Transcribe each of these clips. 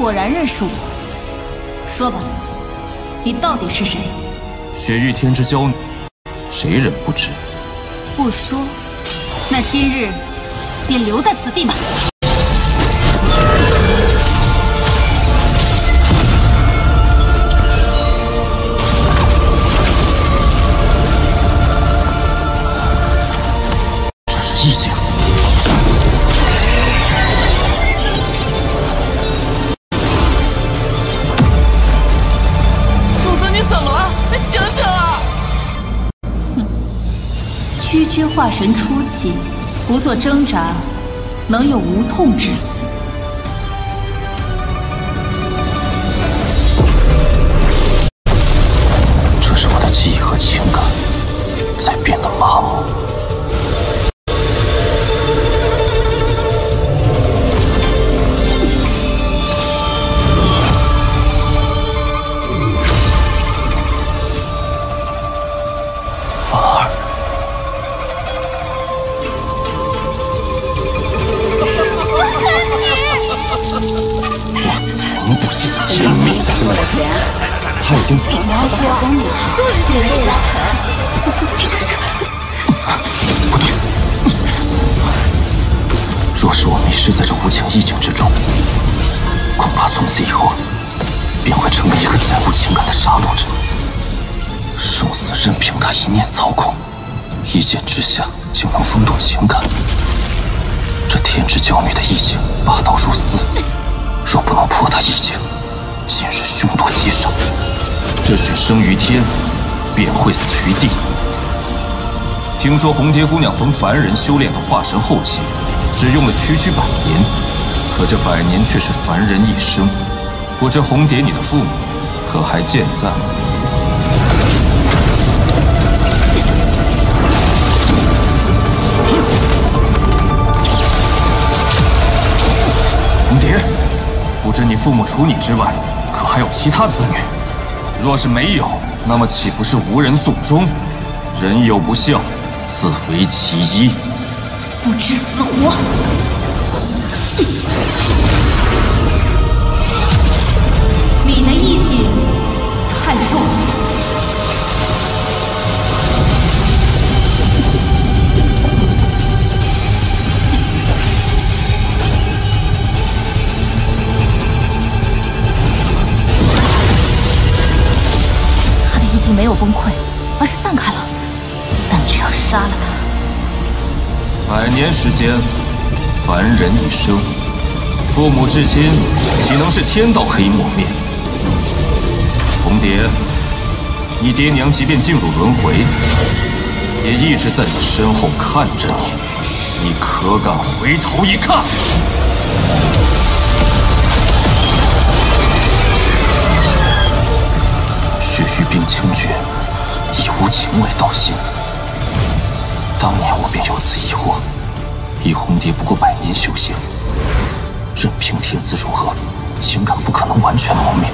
果然认识我。说吧，你到底是谁？雪域天之娇女，谁人不知？不说，那今日便留在此地吧。这是意境。 区区化神初期，不做挣扎，能有无痛之死？这是我的记忆和情感在变得麻木。天命之门，他已经走了。你还需要等你就是解累了。你这是不对。若是我迷失在这无情意境之中，恐怕从此以后便会成为一个再无情感的杀戮者。生死任凭他一念操控，一剑之下就能风动情感。这天之娇女的意境霸道如斯，若不能破她意境， 今日凶多吉少，这雪生于天，便会死于地。听说红蝶姑娘逢凡人修炼到化神后期，只用了区区100年，可这100年却是凡人一生。不知红蝶你的父母可还健在？红蝶，不知你父母除你之外， 可还有其他子女？若是没有，那么岂不是无人送终？人有不孝，自为其一。不知死活！你的意境太弱。没有崩溃，而是散开了。但只要杀了他，100年时间，凡人一生，父母至亲岂能是天道可以抹灭？红蝶，你爹娘即便进入轮回，也一直在你身后看着你，你可敢回头一看？ 血域冰清诀，以无情为道心。当年我便有此疑惑，以红蝶不过100年修行，任凭天资如何，情感不可能完全磨灭。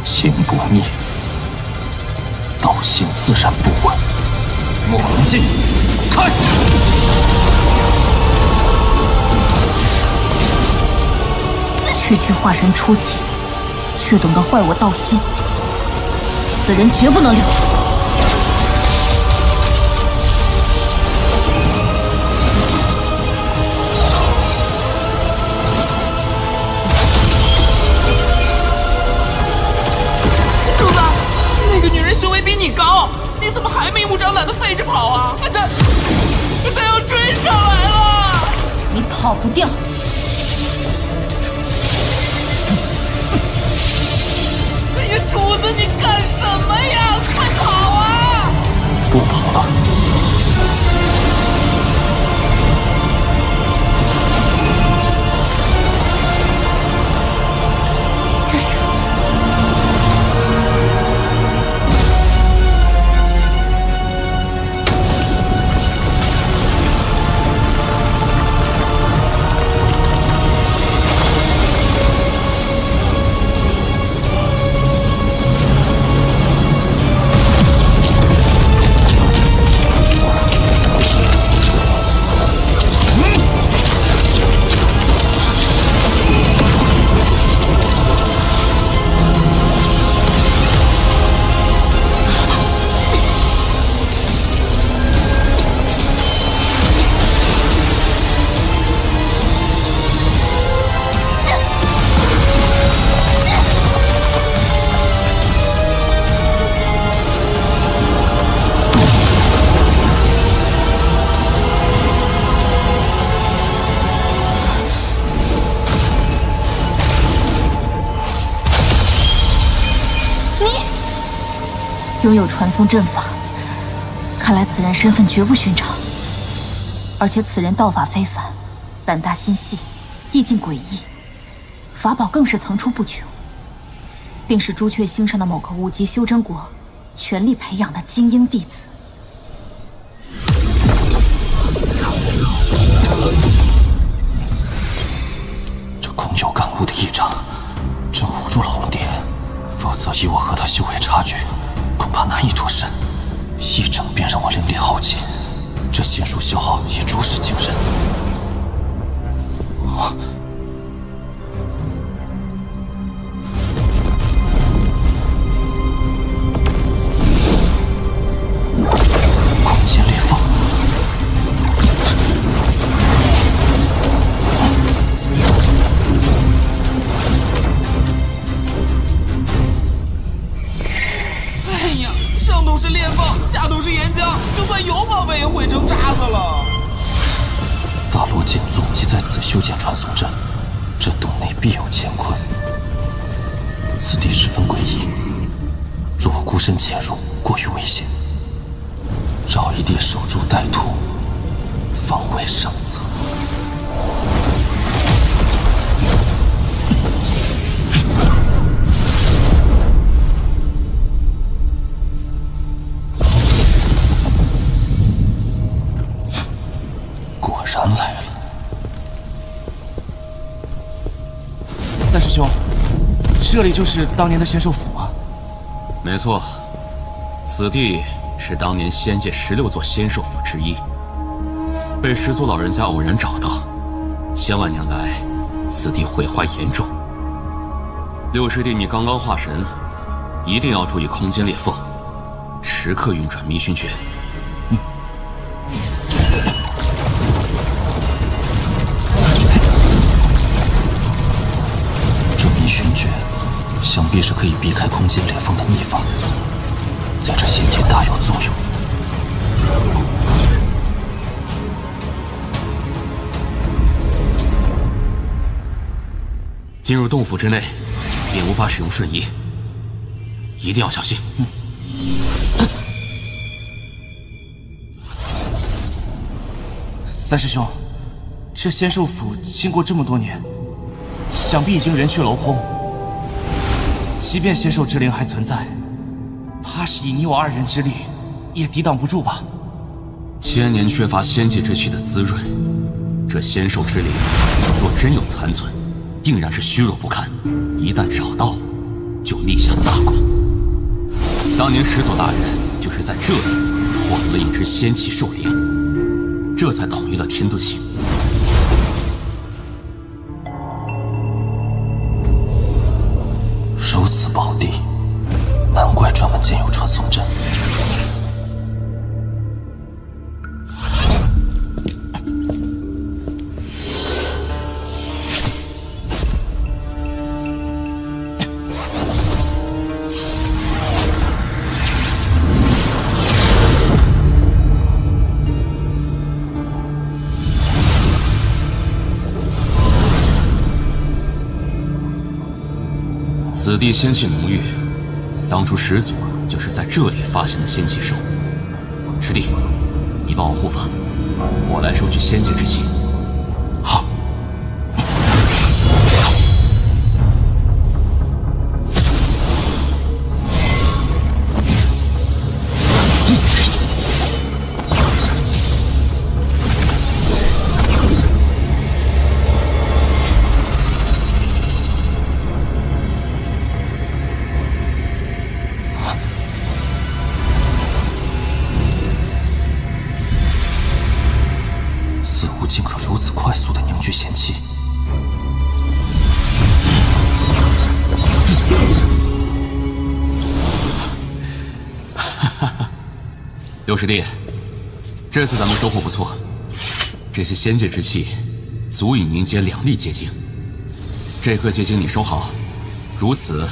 情不灭，道心自然不稳。莫龙镜，开！区区化神初期，却懂得坏我道心。 此人绝不能留住。主子，那个女人修为比你高，你怎么还明目张胆的飞着跑啊？她要追上来了！你跑不掉。 主子，你干什么呀？快跑啊！不跑了。这是。拥有传送阵法，看来此人身份绝不寻常。而且此人道法非凡，胆大心细，意境诡异，法宝更是层出不穷，定是朱雀星上的某个5级修真国全力培养的精英弟子。这空有感悟的异常，正唬住了红蝶，否则以我和他修为差距，恐怕难以脱身。一整便让我灵力耗尽，这仙术消耗也着实惊人。空间裂缝。哎呀，上头是裂缝，下头是岩浆，就算有宝贝也毁成渣子了。大罗剑宗即在此修建传送阵，这洞内必有乾坤。此地十分诡异，若我孤身潜入，过于危险。找一地守株待兔，方为上策。果然来了。三师兄，这里就是当年的仙兽府吗？没错，此地是当年仙界16座仙兽府之一，被始祖老人家偶然找到。千万年来，此地毁坏严重。六师弟，你刚刚化神，一定要注意空间裂缝，时刻运转迷熏诀。这迷熏诀，想必是可以避开空间裂缝的秘法，在这仙界大有作用。进入洞府之内，便无法使用瞬移，一定要小心。三师兄，这仙兽府经过这么多年，想必已经人去楼空。即便仙兽之灵还存在，怕是以你我2人之力，也抵挡不住吧？千年缺乏仙界之气的滋润，这仙兽之灵若真有残存，定然是虚弱不堪。一旦找到，就立下大功。当年始祖大人就是在这里获得了一只仙气兽灵，这才统一了天遁星。如此宝地，难怪专门建有传送阵。此地仙气浓郁，当初始祖就是在这里发现的仙气兽。师弟，你帮我护法，我来收取仙界之气。好。竟可如此快速地凝聚仙气。六师弟，这次咱们收获不错，这些仙界之气足以凝结2粒结晶。这颗结晶你收好，如此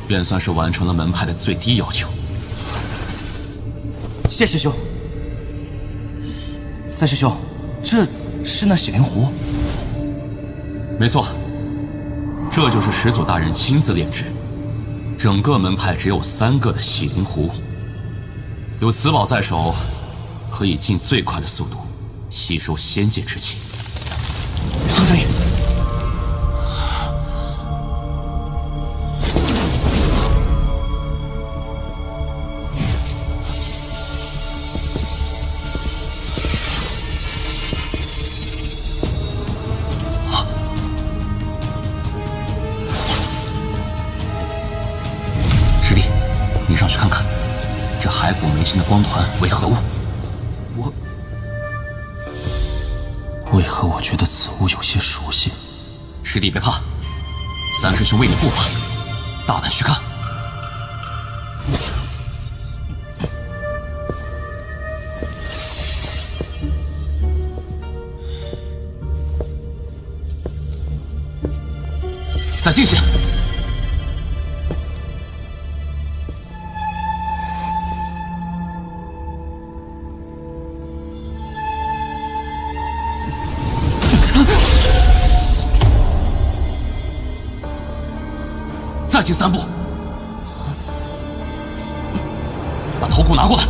便算是完成了门派的最低要求。谢师兄。三师兄，这是那洗灵壶？没错，这就是始祖大人亲自炼制，整个门派只有3个的洗灵壶。有此宝在手，可以尽最快的速度吸收仙界之气。上神爷，师弟，你上去看看，这骸骨眉心的光团为何物？为何我觉得此物有些熟悉？师弟别怕，三师兄为你护法，大胆去看。再近些。再进3步，把头骨拿过来。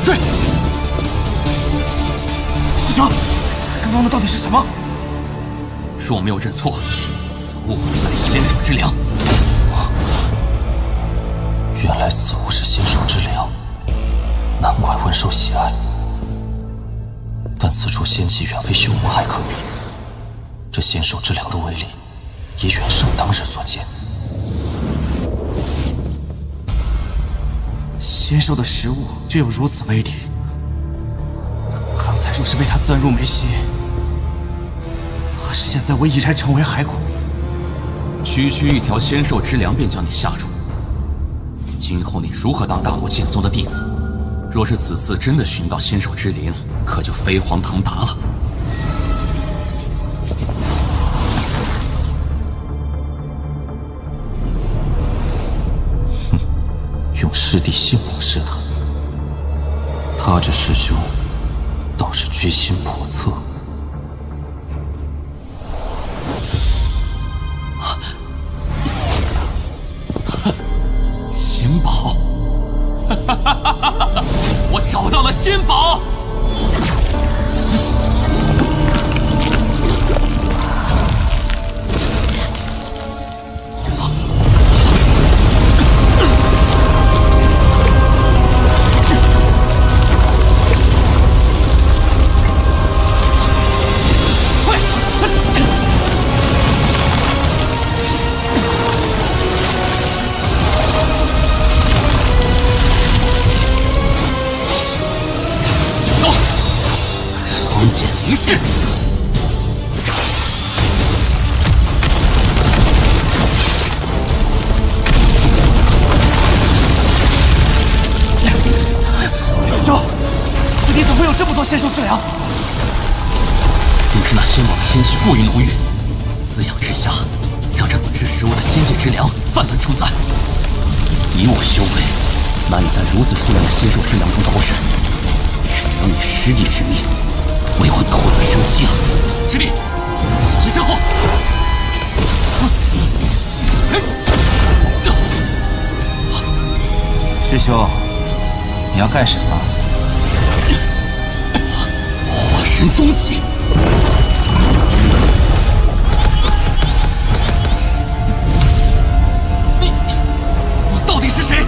追！师兄，刚刚的到底是什么？若没有认错，物乃仙手之粮。原来此物是仙手之粮，难怪温受喜爱。但此处仙气远非修魔骇可比，这仙手之粮的威力也远胜当日所见。仙兽的食物就有如此威力，刚才若是被他钻入眉心，怕是现在我已然成为骸骨。区区一条仙兽之粮便将你吓住，今后你如何当大魔剑宗的弟子？若是此次真的寻到仙兽之灵，可就飞黄腾达了。哼，用师弟性命试他，他这师兄倒是居心叵测。仙宝，我找到了仙宝！一试，兄，此地怎么会有这么多仙兽之粮？定是那仙宝的仙气过于浓郁，滋养之下，让这本是食物的仙界之粮泛滥成灾。以我修为，难以在如此数量的仙兽之粮中脱身，只能以师弟之命为我夺得生机啊！师弟，小心身后！师兄，你要干什么？化神宗起！你到底是谁？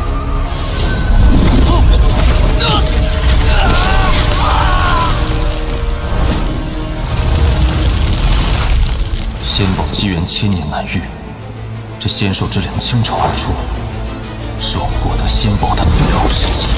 仙宝机缘千年难遇，这仙兽之粮倾巢而出，是我获得仙宝的最好时机。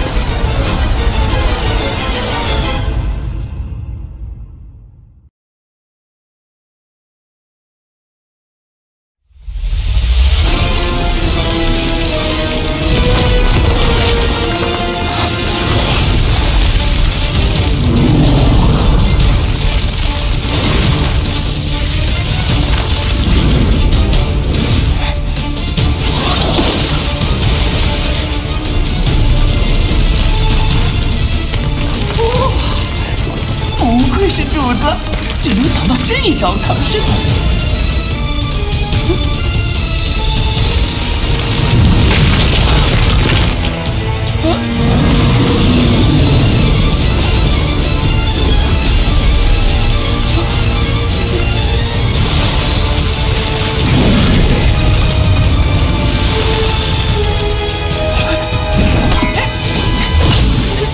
一招藏身。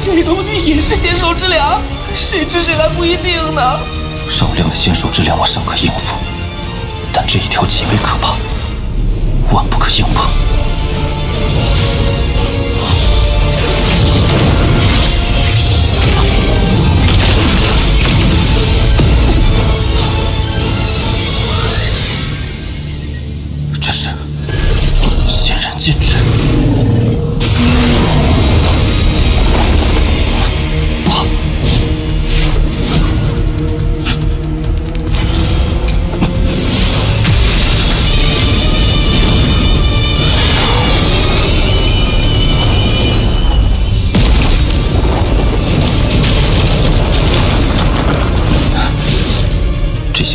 这东西也是仙兽之粮，谁吃谁还不一定呢。少量的仙兽之粮我尚可应付，但这一条极为可怕，万不可硬碰。这是仙人禁制。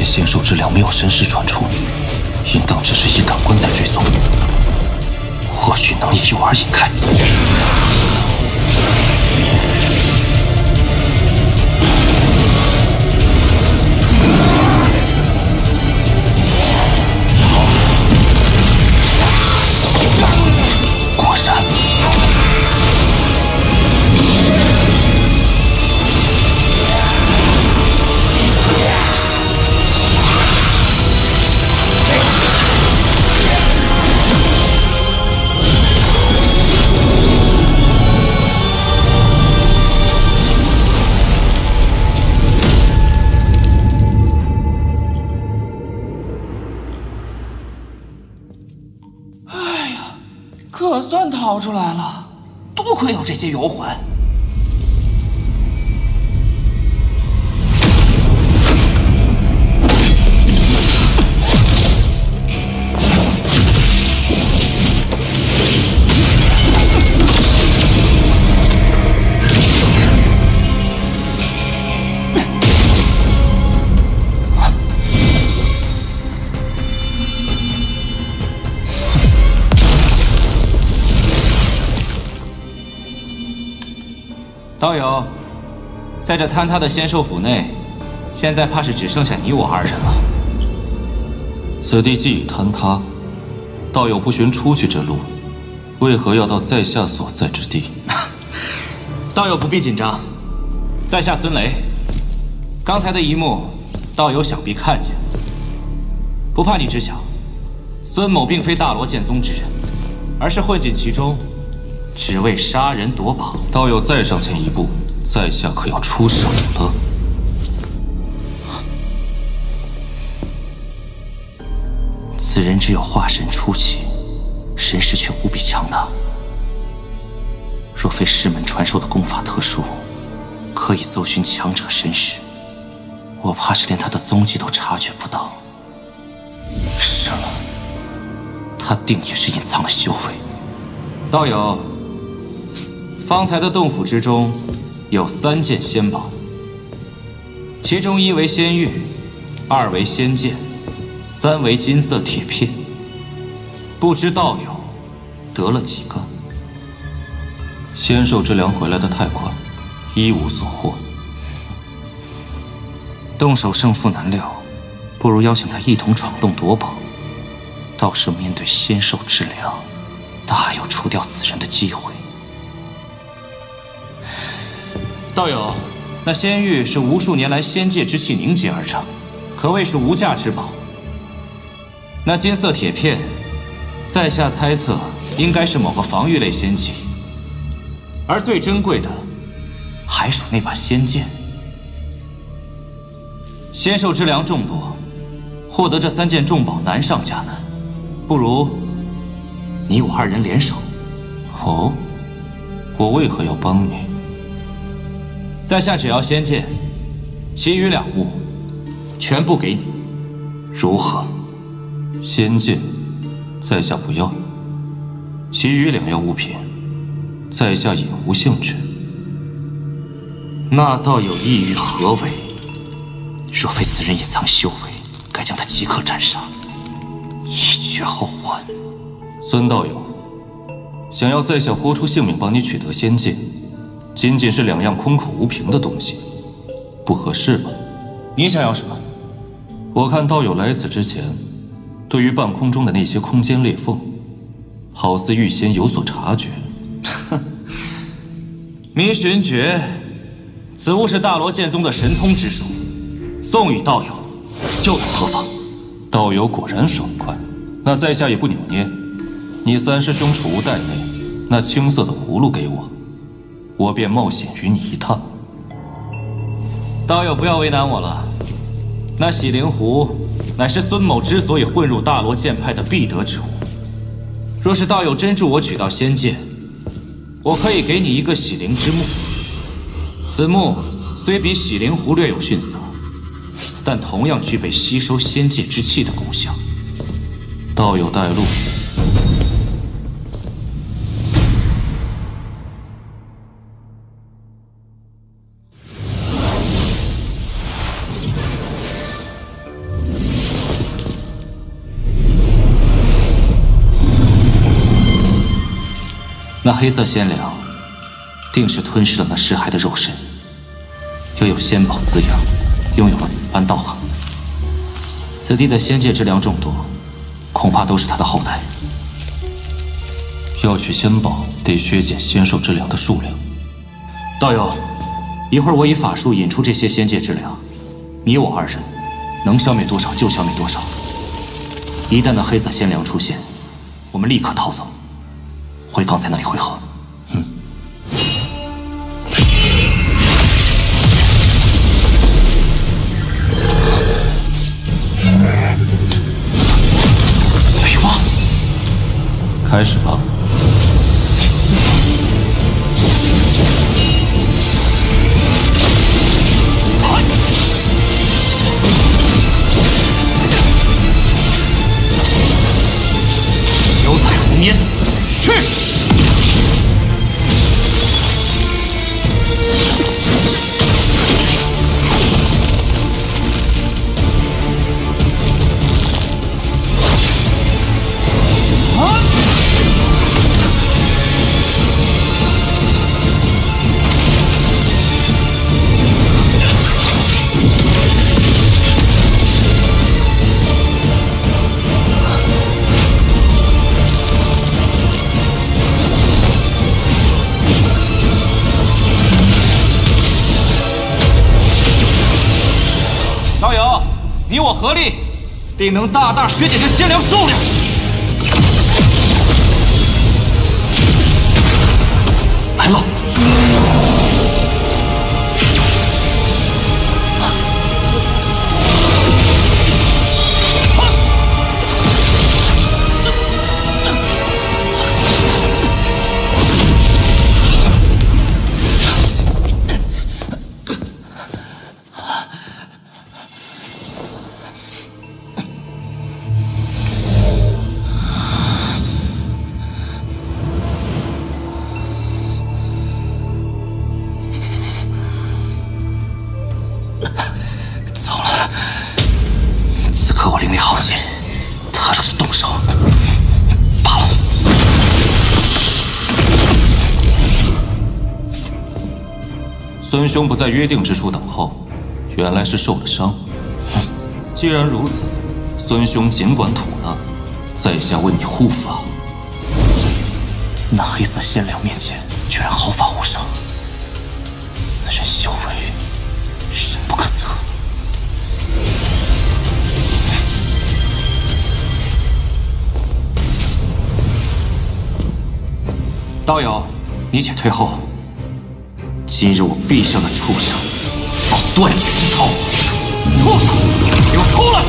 仙兽之粮没有神识传出，应当只是以感官在追踪，或许能以诱饵引开。果然。可算逃出来了，多亏有这些游环。道友，在这坍塌的仙兽府内，现在怕是只剩下你我二人了。此地既已坍塌，道友不寻出去之路，为何要到在下所在之地？道友不必紧张，在下孙雷。刚才的一幕，道友想必看见。不怕你知晓，孙某并非大罗剑宗之人，而是混进其中。只为杀人夺宝。道友再上前一步，在下可要出手了。此人只有化神初期，神识却无比强大。若非师门传授的功法特殊，可以搜寻强者神识，我怕是连他的踪迹都察觉不到。是了，他定也是隐藏了修为。道友。方才的洞府之中，有3件仙宝，其中1为仙玉，2为仙剑，3为金色铁片。不知道友得了几个？仙兽之粮回来的太快，一无所获。动手胜负难料，不如邀请他一同闯洞夺宝。到时面对仙兽之粮，大有除掉此人的机会。道友，那仙玉是无数年来仙界之气凝结而成，可谓是无价之宝。那金色铁片，在下猜测应该是某个防御类仙器，而最珍贵的还属那把仙剑。仙兽之粮众多，获得这3件重宝难上加难，不如你我2人联手。哦，我为何要帮你？在下只要仙剑，其余2物全部给你，如何？仙剑，在下不要；其余2样物品，在下也无兴趣。那道友意欲何为？若非此人隐藏修为，该将他即刻斩杀，以绝后患。孙道友，想要在下豁出性命帮你取得仙剑，仅仅是两样空口无凭的东西，不合适吧？你想要什么？我看道友来此之前，对于半空中的那些空间裂缝，好似预先有所察觉。迷寻诀，此物是大罗剑宗的神通之术，送与道友，又有何妨？道友果然爽快，那在下也不扭捏。你三师兄储物袋内那青色的葫芦给我，我便冒险与你一趟。道友不要为难我了，那洗灵壶乃是孙某之所以混入大罗剑派的必得之物。若是道友真助我取到仙剑，我可以给你一个洗灵之木。此木虽比洗灵壶略有逊色，但同样具备吸收仙界之气的功效。道友带路。那黑色仙凉，定是吞噬了那尸骸的肉身，又有仙宝滋养，拥有了此般道行。此地的仙界之粮众多，恐怕都是他的后代。要取仙宝，得削减仙兽之粮的数量。道友，一会儿我以法术引出这些仙界之粮，你我二人能消灭多少就消灭多少。一旦那黑色仙凉出现，我们立刻逃走。回刚才那里汇合。雷王，开始吧。九彩红烟，去！道友，你我合力，定能大大削减这仙粮数量。来了！糟了！此刻我灵力耗尽，他若是动手，罢了。孙兄不在约定之处等候，原来是受了伤。既然如此，孙兄尽管吐纳，在下为你护法。那黑色仙凉面前居然毫发无伤，此人修为深不可测。道友，你且退后。今日我必向那畜生报断绝之仇！畜生，给我出来！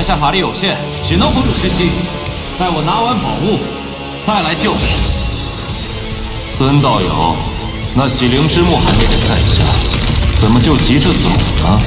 下法力有限，只能封住石溪。待我拿完宝物，再来救你。孙道友，那洗灵之木还没等在下，怎么就急着走呢？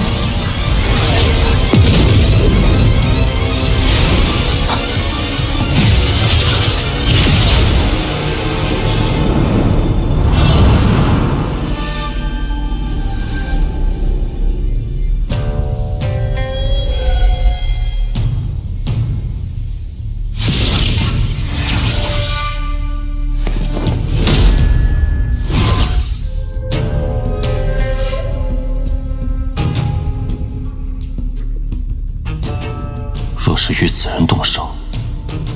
若是与此人动手，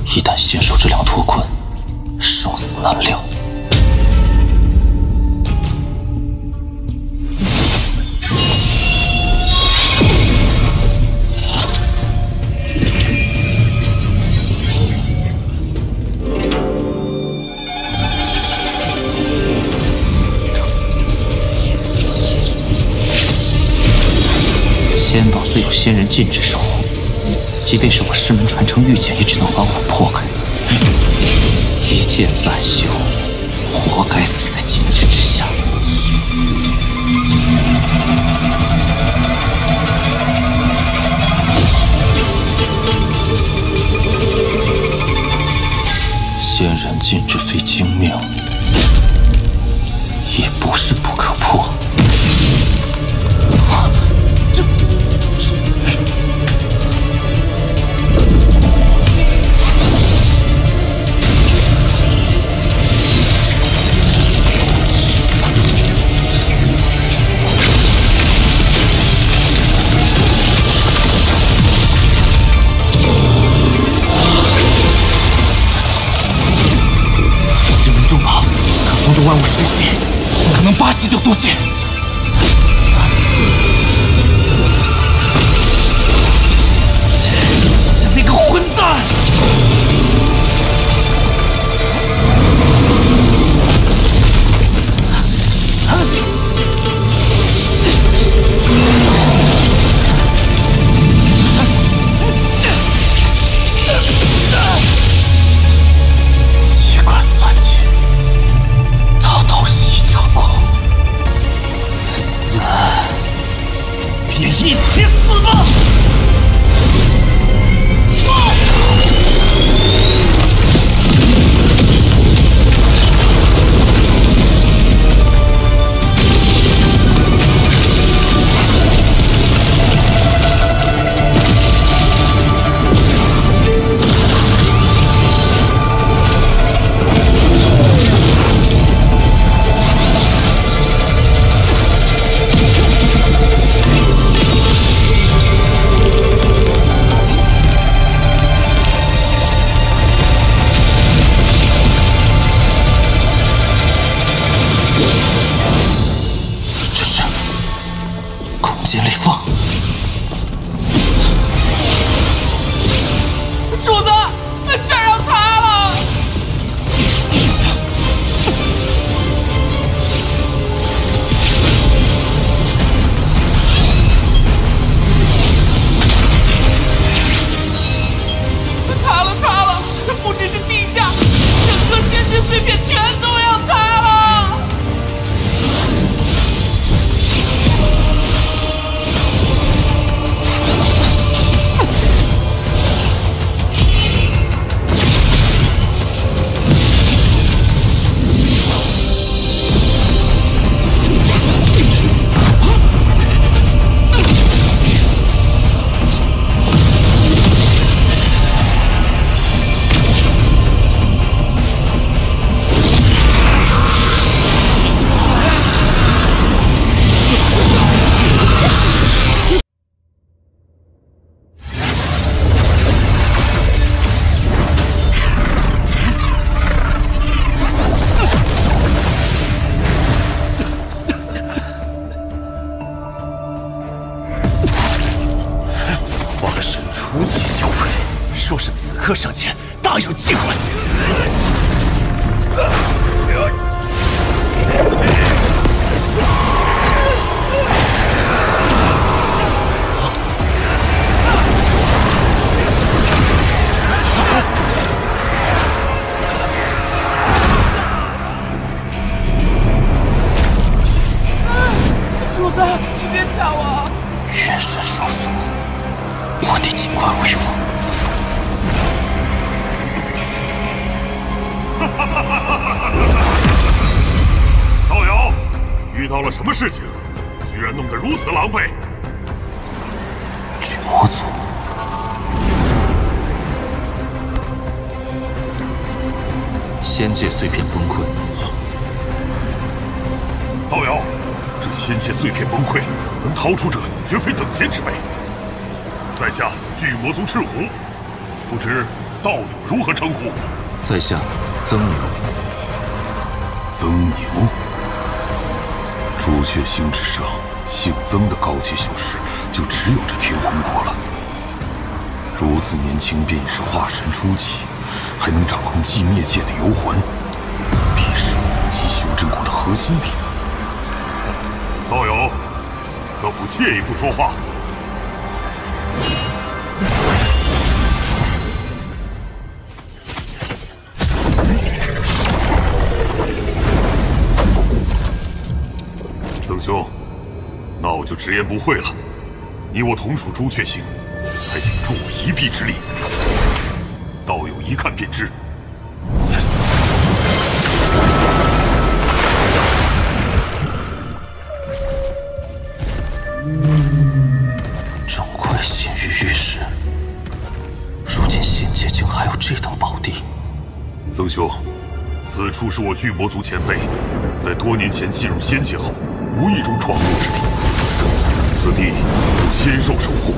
一旦仙兽之量脱困，生死难料。仙宝自有仙人禁制守护。即便是我师门传承御剑，也只能缓缓破开。一剑散修，活该死在禁制之下。仙人禁制非精命，也不是不可破。万物失血，不可能8息就缩血。那个混蛋！一起死吧！间裂缝。主子，这儿要塌了！塌了，塌了！不只是地下，整个仙之碎片全都要塌了！ 出其修为，若是此刻上前，大有机会。主子，你别吓我！元神受损，我得尽快恢复。道友，遇到了什么事情？居然弄得如此狼狈！巨魔族，仙界碎片崩溃。道友，这仙界碎片崩溃，能逃出者绝非等闲之辈。在下巨魔族赤狐，不知道友如何称呼？在下曾牛。曾牛，朱雀星之上，姓曾的高阶修士就只有这天魂国了。如此年轻便已是化神初期，还能掌控寂灭界的游魂，必是五级修真国的核心弟子。道友，可否借一步说话？曾兄，那我就直言不讳了。你我同属朱雀星，还请助我一臂之力。道友一看便知。正快陷于玉石，如今仙界竟还有这等宝地。曾兄，此处是我巨魔族前辈在多年前进入仙界后无意中闯入之地。此地有仙兽守护，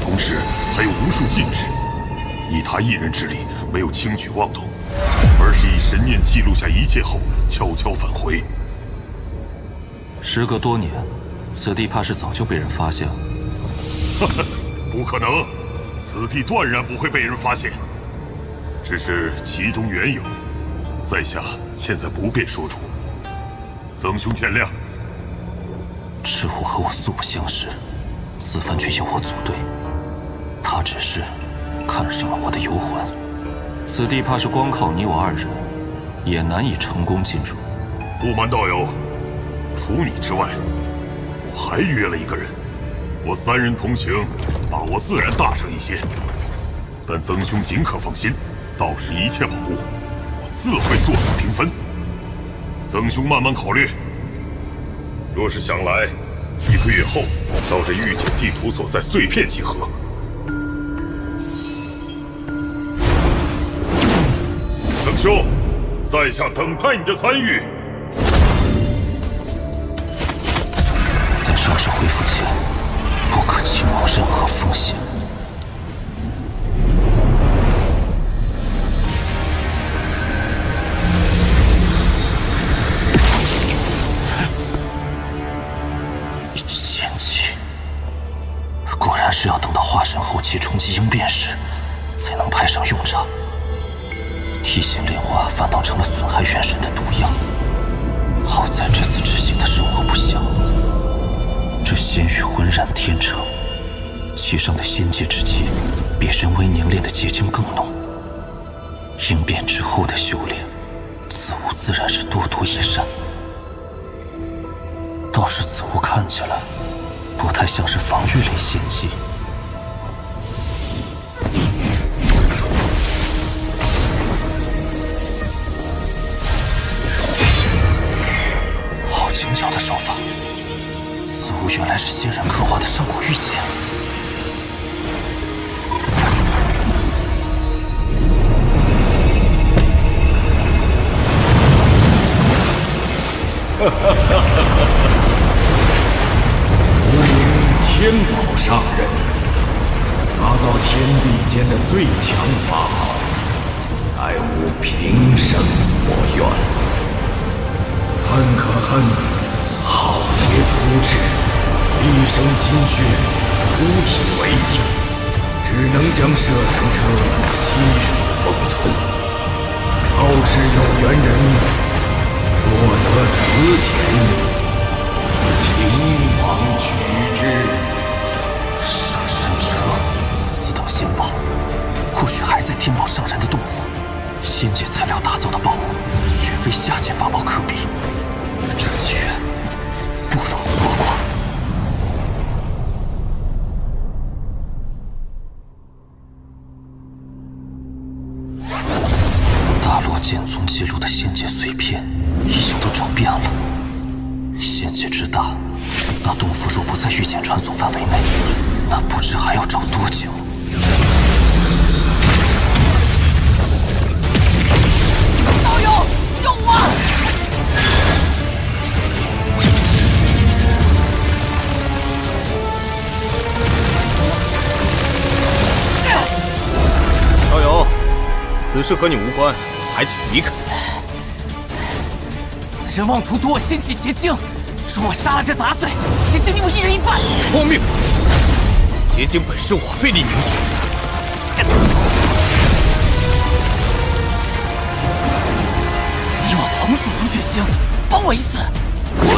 同时还有无数禁制。以他一人之力，没有轻举妄动，而是以神念记录下一切后，悄悄返回。时隔多年，此地怕是早就被人发现了。不可能，此地断然不会被人发现。只是其中缘由，在下现在不便说出。曾兄见谅。赤狐和我素不相识，此番却由我组队，他只是看上了我的游魂。此地怕是光靠你我二人，也难以成功进入。不瞒道友，除你之外，我还约了一个人。我三人同行，把握自然大上一些。但曾兄尽可放心，到时一切宝物，我自会做出平分。曾兄慢慢考虑。若是想来，1个月后到这御姐地图所在碎片集合。曾兄，在下等待你的参与。在伤势恢复前，不可轻冒任何风险。仙气，果然是要等到化神后期冲击应变时，才能派上用场。提线炼化反倒成了损害元神的毒药。好在这次执行的手候不小，这仙域浑然天成，其上的仙界之气比人为凝练的结晶更浓。应变之后的修炼，此物自然是多多益善。倒是此物看起来不太像是防御类仙器。好精巧的手法，此物原来是仙人刻画的上古玉简。吾名天宝上人，打造天地间的最强法宝，乃吾平生所愿。恨可恨，浩劫突至，一生心血，出体为境，只能将摄神车悉数封存。后世有缘人若得此钱，秦王取之。摄神车，此等仙宝，或许还在天宝上人的洞府。仙界材料打造的宝物，绝非下界法宝可比。这机缘，不容错过。之大，那洞府若不在御剑传送范围内，那不知还要找多久。道友，救我！道友，此事和你无关，还请离开。 人妄图夺我仙气结晶，说我杀了这杂碎，结晶你我一人一半。荒谬！结晶本是我费力凝聚。你我同属朱雀星，帮我一次。滚！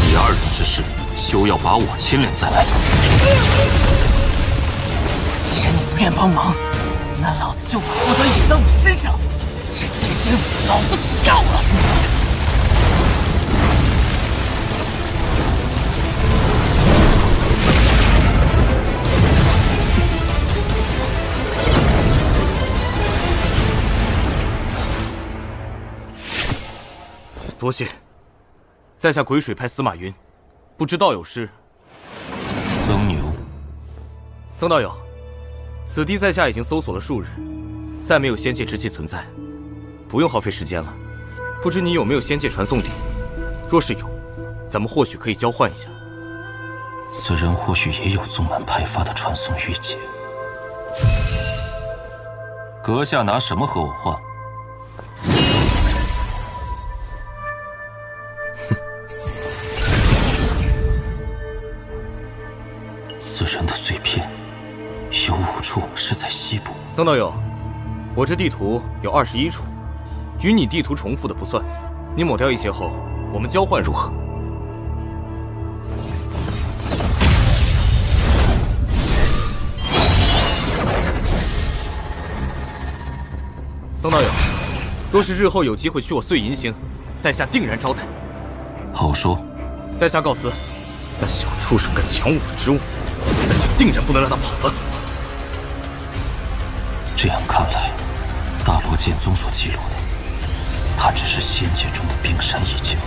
你二人之事，休要把我牵连在内。既然你不愿帮忙，那老子就把祸端引到你身上。这结晶，老子不要了。 多谢，在下鬼水派司马云，不知道友师。曾牛，曾道友，此地在下已经搜索了数日，再没有仙界之气存在，不用耗费时间了。不知你有没有仙界传送鼎？若是有，咱们或许可以交换一下。此人或许也有宗门派发的传送玉解。阁下拿什么和我换？ 此人的碎片有5处是在西部。曾道友，我这地图有21处，与你地图重复的不算。你抹掉一些后，我们交换如何？曾道友，若是日后有机会去我碎银星，在下定然招待。好说。在下告辞。那小畜生敢抢我的职务！ 在下定然不能让他跑了。这样看来，大罗剑宗所记录的，他只是仙界中的冰山一角。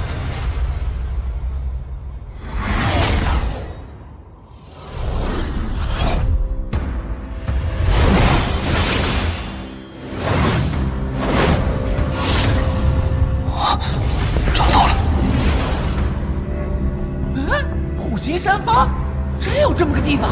找到了！虎形山峰。 真有这么个地方！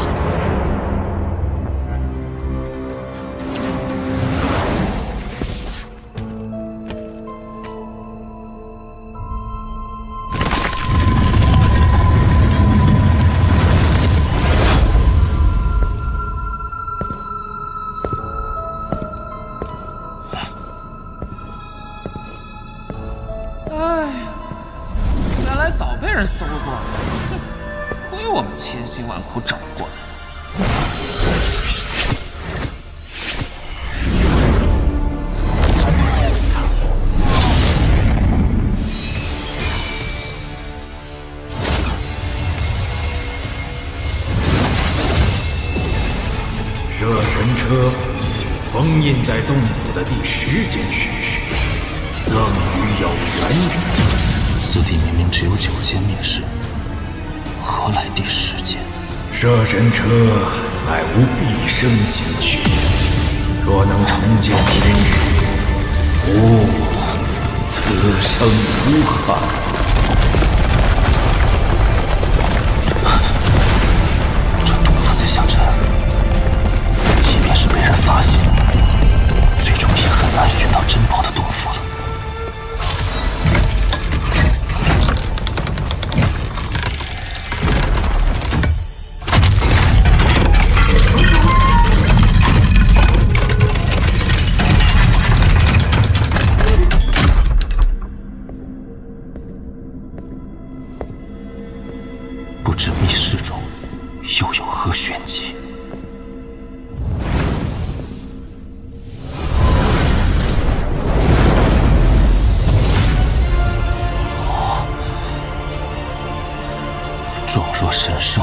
哎呀，原来早被人搜过了。 亏我们千辛万苦找过来。热神车封印在洞府的第10件事实，赠予有缘人。此地明明只有9件密室。 何来第10件？摄神车乃无毕生心血，若能重见天日，此生无憾。这洞府在下沉，即便是被人发现，最终也很难寻到珍宝的洞府了。 不知密室中又有何玄机？状若神兽，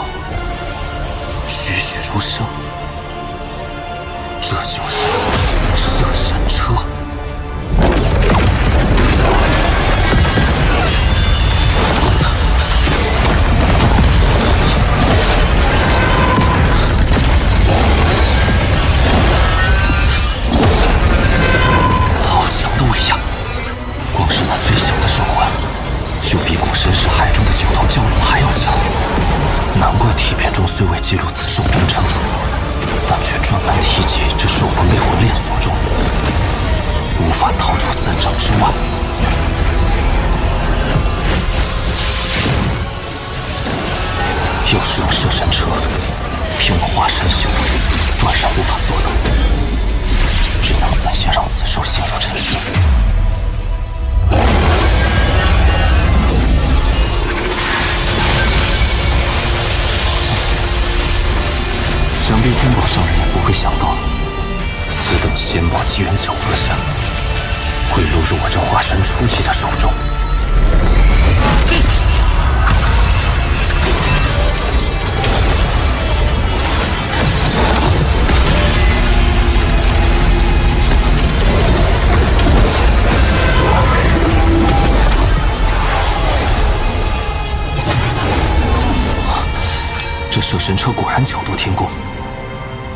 栩栩如生，这就是摄神车。虽未记录此兽名称，但却专门提及这兽魂被魂链锁住，无法逃出3丈之外。要是用摄神车，凭我华山修为，断然无法做到，只能暂先让此兽陷入沉睡。想必天宝上人也不会想到，此等仙宝机缘巧合下，会落入我这华山初期的手中。这摄神车果然巧夺天工，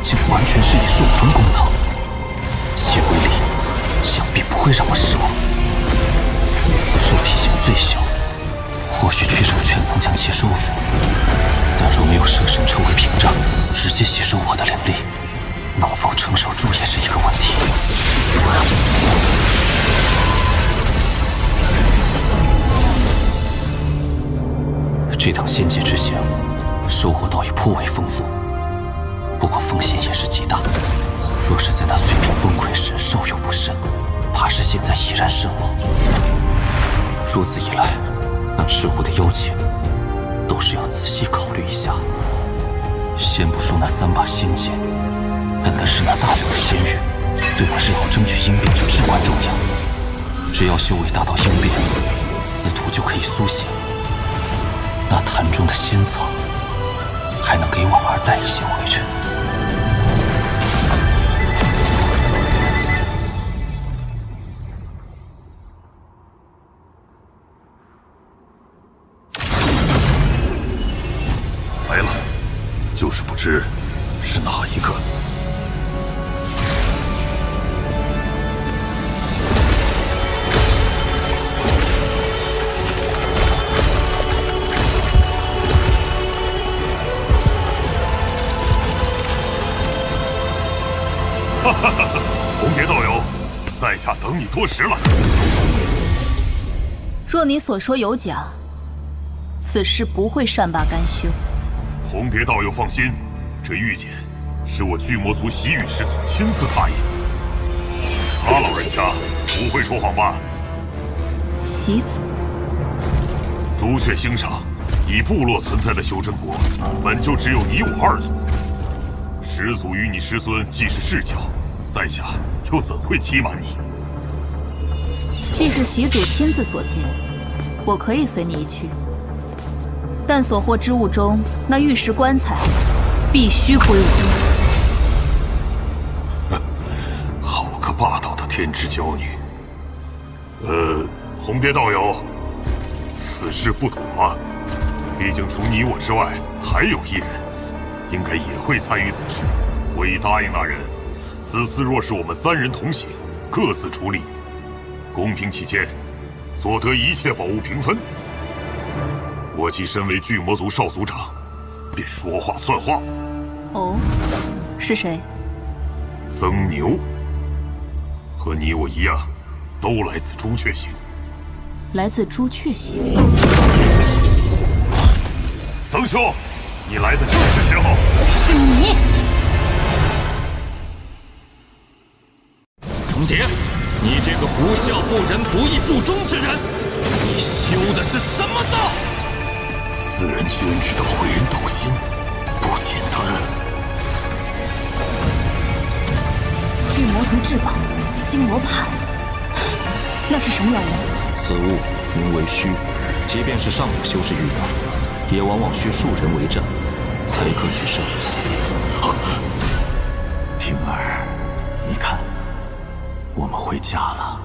竟完全是以兽魂攻讨，其威力想必不会让我失望。此兽体型最小，或许取手拳能将其收服，但若没有摄神车为屏障，直接吸收我的灵力，能否承受住也是一个问题。这趟仙界之行，收获倒也颇为丰富，不过风险也是极大。若是在那碎片崩溃时稍有不慎，怕是现在已然身亡。如此一来，那赤狐的邀请，都是要仔细考虑一下。先不说那3把仙剑，单是那大量的仙玉，对我日后争取鹰变就至关重要。只要修为达到鹰变，司徒就可以苏醒。那坛中的仙草，还能给婉儿带一些回去。来了，就是不知是哪一个。哈哈哈！红蝶道友，在下等你多时了。若你所说有假，此事不会善罢甘休。红蝶道友放心，这玉简是我巨魔族西域师祖亲自踏印，他老人家不会说谎吧？习祖，朱雀星上以部落存在的修真国，本就只有你我2族。始祖与你师孙既是世交，在下又怎会欺瞒你？既是习祖亲自所见，我可以随你一去，但所获之物中那玉石棺材必须归我。好个霸道的天之娇女！红蝶道友，此事不妥啊！毕竟除你我之外，还有1人，应该也会参与此事。我已答应那人，此次若是我们3人同行，各自出力，公平起见，所得一切宝物平分。我既身为巨魔族少族长，便说话算话。哦，是谁？曾牛，和你我一样，都来自朱雀星。来自朱雀星。曾兄，你来的正是时候。是你！红蝶，你这个不孝不仁不义不忠之人，你修的是什么道？此人居然知道毁人道心，不简单。巨魔族至宝星罗盘，那是什么妖物？此物名为虚，即便是上古修士遇到，也往往需数人为战，才可取胜。婷儿，你看，我们回家了。